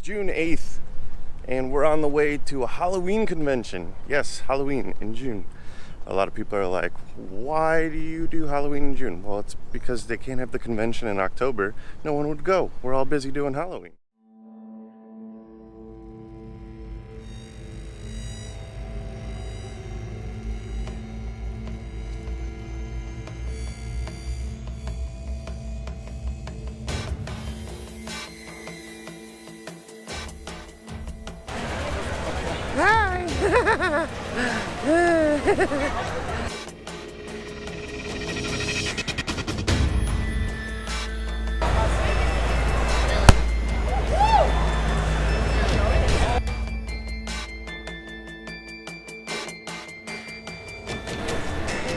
June 8th, and we're on the way to a Halloween convention. Yes, Halloween in June. A lot of people are like, why do you do Halloween in June? Well, it's because they can't have the convention in October. No one would go. We're all busy doing Halloween. Hi!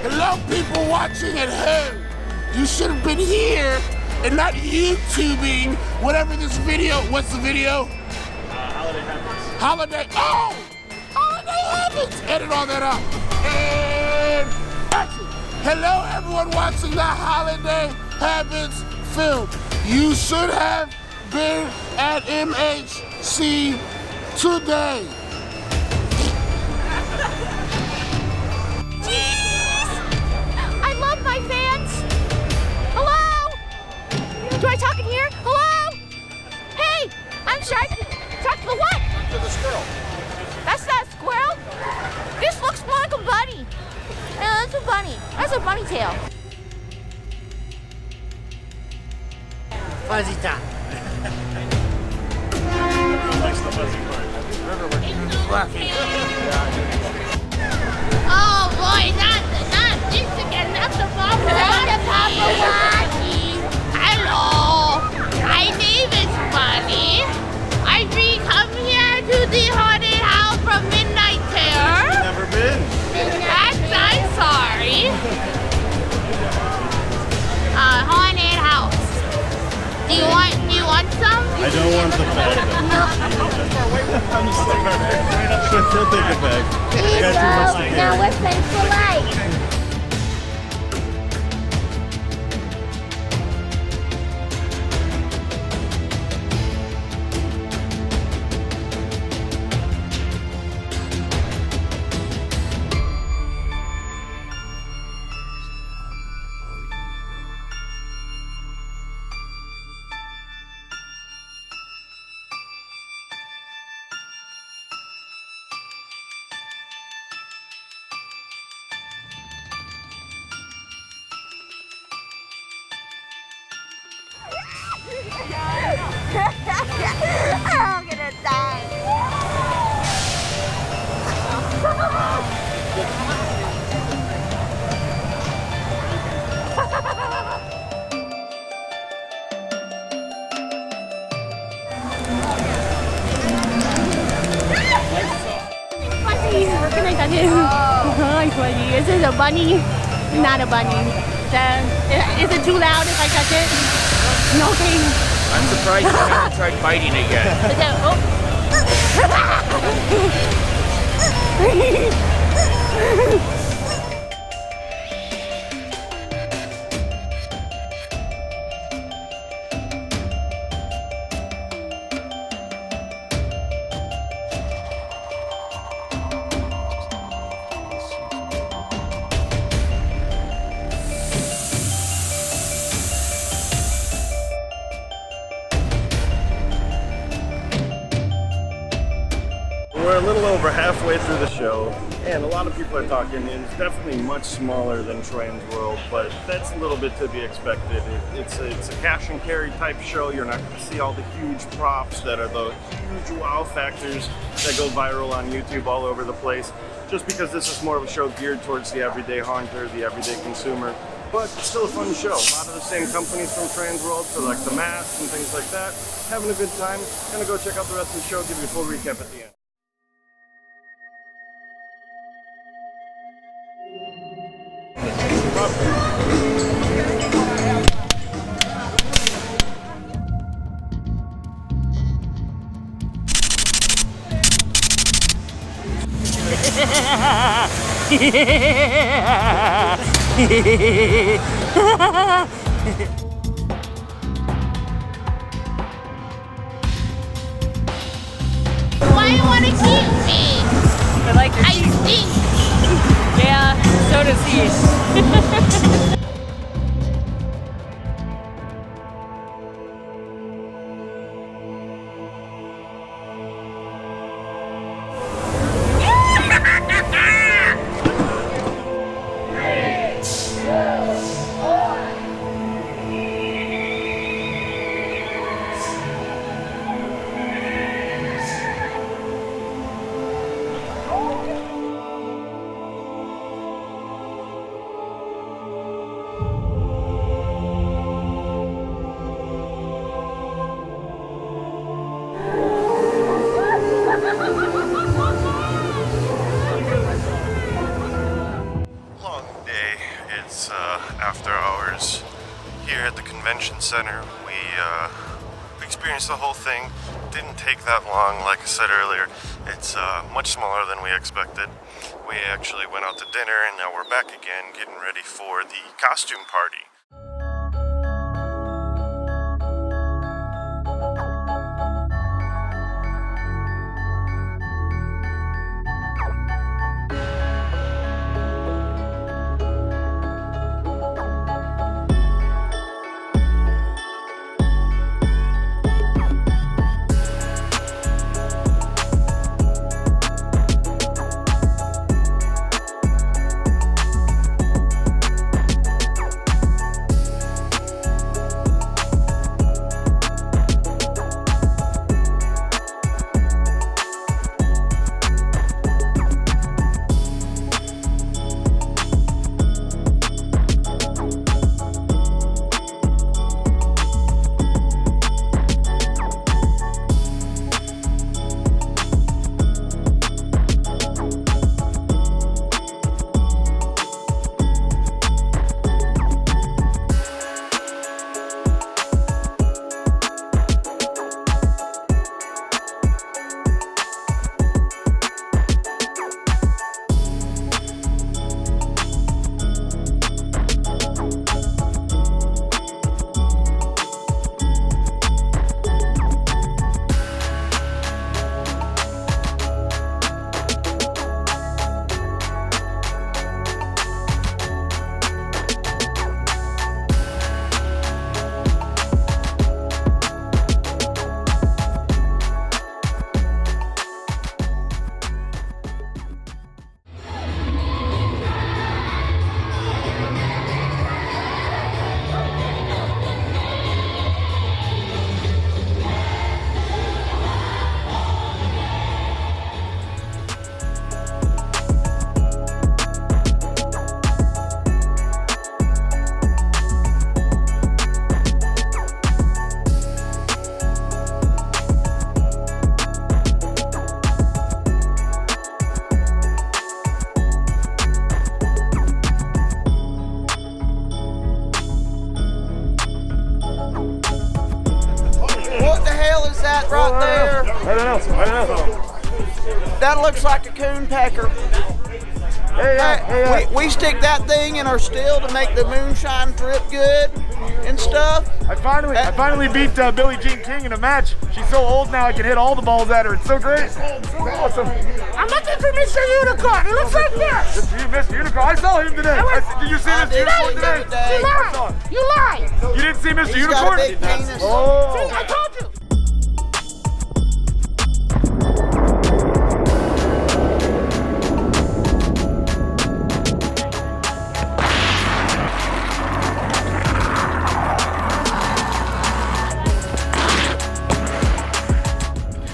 Hello, people watching at home. You should have been here and not YouTubing whatever this video. What's the video? Holiday Habits. Holiday. Oh! Holiday Habits! Edit all that out. And action. Hello, everyone watching the Holiday Habits film. You should have been at MHC today. I love my fans. Hello? Do I talk in here? Hello? Hey, I'm shy. Talk to the what? To the squirrel. That's not a squirrel. This looks more like a bunny. No, that's a bunny. That's a bunny tail. Fuzzy time. Everyone likes the fuzzy part. Fluffy. Oh boy, not this again. Not the paparazzi. Hello, my name is Bunny. I come here to the haunted house from Midnight Terror. Never been. I'm sorry. Haunted house. Do you want some? I don't want the bag. I'm sorry. She'll take it back. I got too much to carry. Now we're friends for life. I'm gonna die. Fuzzy, where can I touch it? Hi, Fuzzy. Is this a bunny? Not a bunny. Is it too loud if I touch it? No, okay. I'm surprised you haven't tried biting it yet. We're a little over halfway through the show, and a lot of people are talking. It's definitely much smaller than Trans World, but that's a little bit to be expected. It's a cash and carry type show. You're not going to see all the huge props that are the huge wow factors that go viral on YouTube all over the place, just because this is more of a show geared towards the everyday haunter, the everyday consumer. But it's still a fun show. A lot of the same companies from Trans World, so like the masks and things like that. Having a good time. Gonna go check out the rest of the show, give you a full recap at the end. wanna keep me. I like your I teeth. stink. Yeah, so does he. Long day. It's after hours here at the convention center. We experienced the whole thing. Didn't take that long, like I said earlier. It's much smaller than we expected. We actually went out to dinner and now we're back again getting ready for the costume party. I don't know. That looks like a coon pecker. We stick that thing in our still to make the moonshine drip good and stuff. I finally beat Billie Jean King in a match. She's so old now I can hit all the balls at her. It's so great. It's awesome. I'm looking for Mr. Unicorn. It looks like this. You missed Unicorn. I saw him today. Did you see Mr. Unicorn today? You lied. You lied. You didn't see Mr. He's Unicorn? got a big penis. Oh. See, I told you.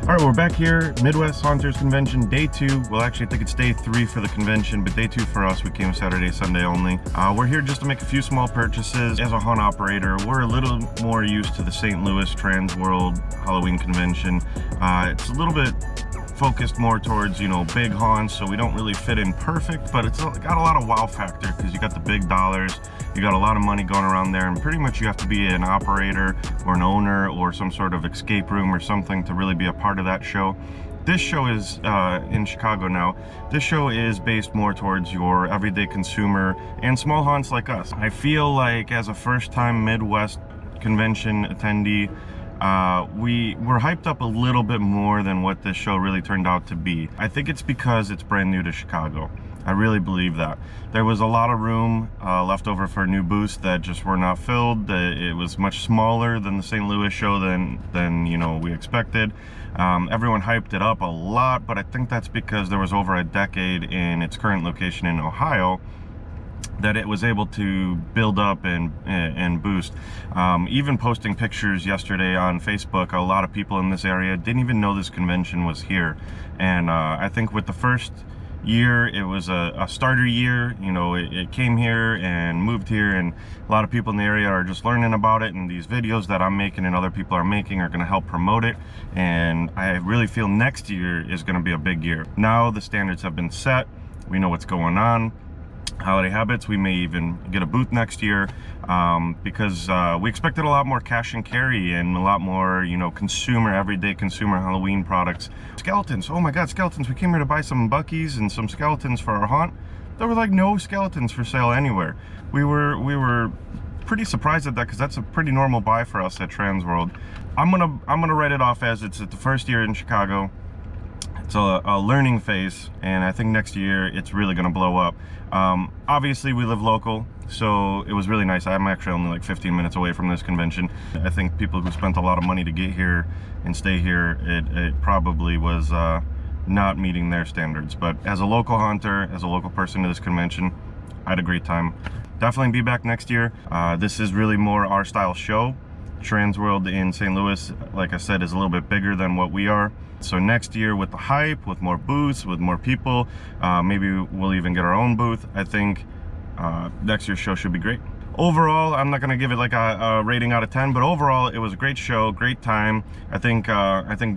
All right, we're back here, Midwest Haunters Convention, day 2. Well, actually, I think it's day 3 for the convention, but day 2 for us. We came Saturday, Sunday only. We're here just to make a few small purchases. As a haunt operator, we're a little more used to the St. Louis Trans World Halloween Convention. It's a little bit focused more towards, you know, big haunts, so we don't really fit in perfect, but it's got a lot of wow factor because you got the big dollars, you got a lot of money going around there, and pretty much you have to be an operator or an owner or some sort of escape room or something to really be a part of that show. This show is in Chicago now. This show is based more towards your everyday consumer and small haunts like us. I feel like as a first-time Midwest convention attendee, we were hyped up a little bit more than what this show really turned out to be. I think it's because it's brand new to Chicago. I really believe that. There was a lot of room left over for new booths that just were not filled. It was much smaller than the St. Louis show than you know, we expected. Everyone hyped it up a lot, but I think that's because there was over a decade in its current location in Ohio that it was able to build up and boost. Even posting pictures yesterday on Facebook, a lot of people in this area didn't even know this convention was here. And I think with the first year, it was a starter year. You know, it came here and moved here, and a lot of people in the area are just learning about it, and these videos that I'm making and other people are making are going to help promote it. And I really feel next year is going to be a big year. Now the standards have been set, we know what's going on. Holiday Habits, we may even get a booth next year, because we expected a lot more cash and carry and a lot more, you know, everyday consumer Halloween products. Skeletons, oh my god, skeletons. We came here to buy some Buc-ee's and some skeletons for our haunt. There were like no skeletons for sale anywhere. We were pretty surprised at that, because that's a pretty normal buy for us at Trans World. I'm gonna write it off as it's the first year in Chicago. It's a learning phase, and I think next year it's really going to blow up. Obviously, we live local, so it was really nice. I'm actually only like 15 minutes away from this convention. I think people who spent a lot of money to get here and stay here, it probably was not meeting their standards. But as a local hunter, as a local person to this convention, I had a great time. Definitely be back next year. This is really more our style show. Trans World in St. Louis, like I said, is a little bit bigger than what we are. So next year, with the hype, with more booths, with more people, maybe we'll even get our own booth. I think next year's show should be great. Overall, I'm not going to give it like a rating out of 10, but overall, it was a great show, great time. I think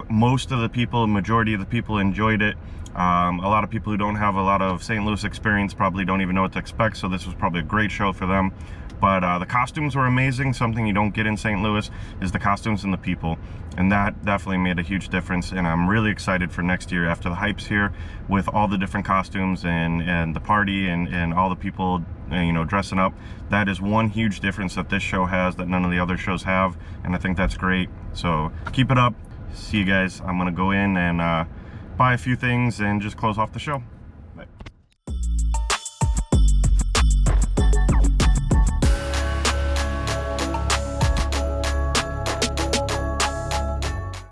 most of the people, majority of the people enjoyed it. A lot of people who don't have a lot of St. Louis experience probably don't even know what to expect, so this was probably a great show for them. But the costumes were amazing. Something you don't get in St. Louis is the costumes and the people. And that definitely made a huge difference. And I'm really excited for next year after the hype's here, with all the different costumes and the party and all the people, you know, dressing up. That is one huge difference that this show has that none of the other shows have. And I think that's great. So keep it up. See you guys. I'm going to go in and buy a few things and just close off the show.